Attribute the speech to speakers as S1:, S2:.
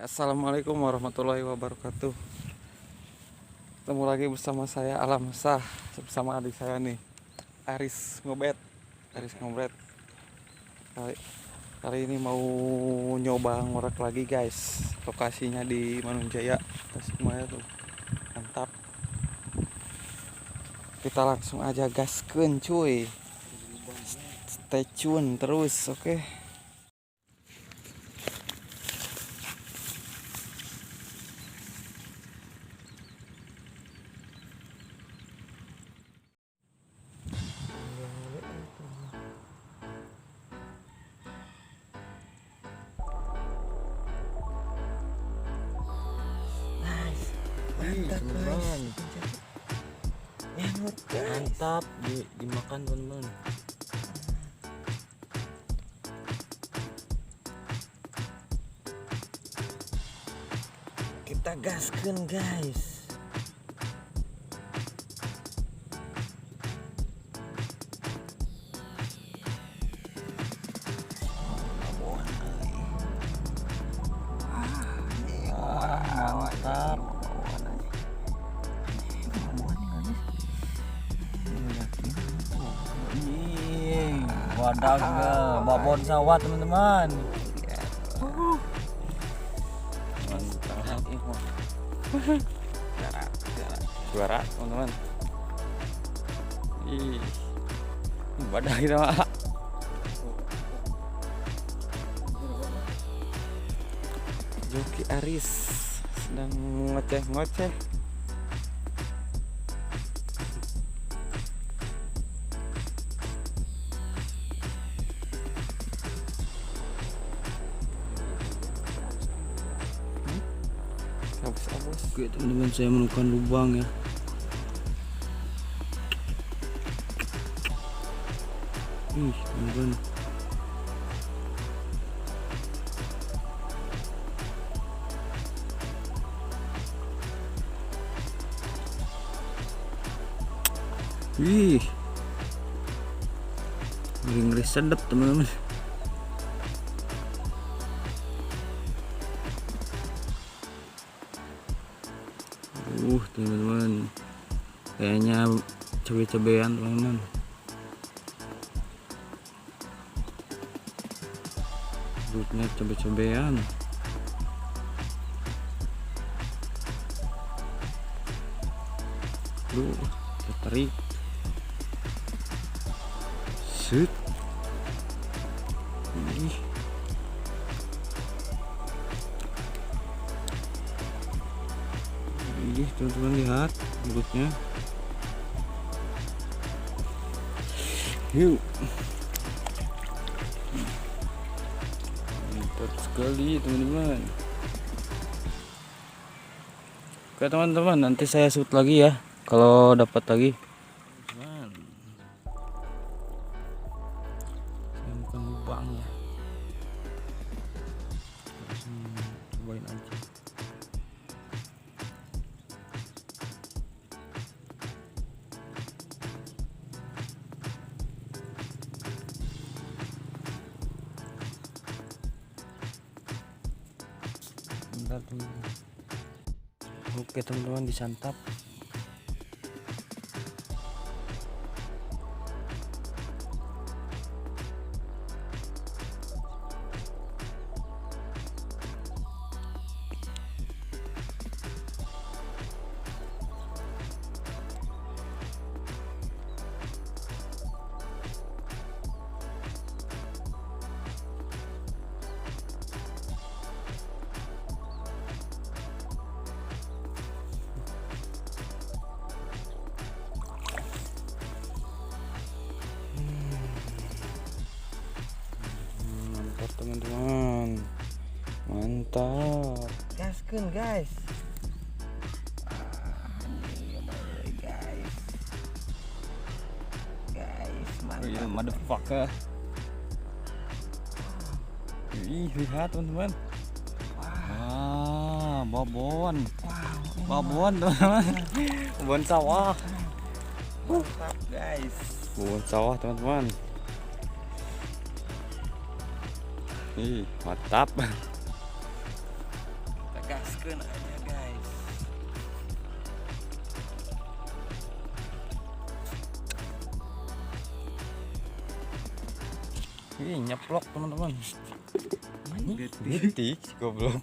S1: Assalamualaikum warahmatullahi wabarakatuh. Ketemu lagi bersama saya Alam Sah, bersama adik saya nih, Aris Ngobet. Kali ini mau nyoba ngorek lagi guys. Lokasinya di Manunjaya, Tasikmalaya tuh. Mantap. Kita langsung aja gaskeun cuy. Stay tune terus, oke?
S2: Mantap
S3: teman-teman,
S2: guys.
S3: mantap dimakan teman-teman.
S2: Kita gaskeun guys.
S3: Mantap. Wadahnya babon sawah teman-teman. Mantap.
S1: Juara teman-teman. Ih, badak kita mah. Joki Aris sedang ngoceh-ngoceh. Abus-abus.
S3: Oke teman-teman, saya menemukan lubang ya. Teman-teman. Ngeri-ngeri sedap teman-teman. Teman-teman, kayaknya cabai-cabean teman-teman. Perutnya cabai-cabean. Tertarik. Set. Teman-teman lihat mulutnya. Yuk. Mantap sekali teman-teman. Oke teman-teman, nanti saya shoot lagi ya kalau dapat lagi. Teman, saya bukan lubang ya. Cobain aja. Bentar teman-teman. Oke teman-teman, disantap. Teman-teman, mantap.
S2: Gaskeun guys. Guys, mantap.
S1: Motherfucker. Lihat teman-teman. Babon. Babon teman-teman. Babon sawah.
S2: Mantap guys.
S1: Babon sawah teman-teman. Mantap.
S2: Gaskeun aja guys.
S3: Ih, nyeplok teman-teman.
S2: Detik.
S3: Detik, goblok.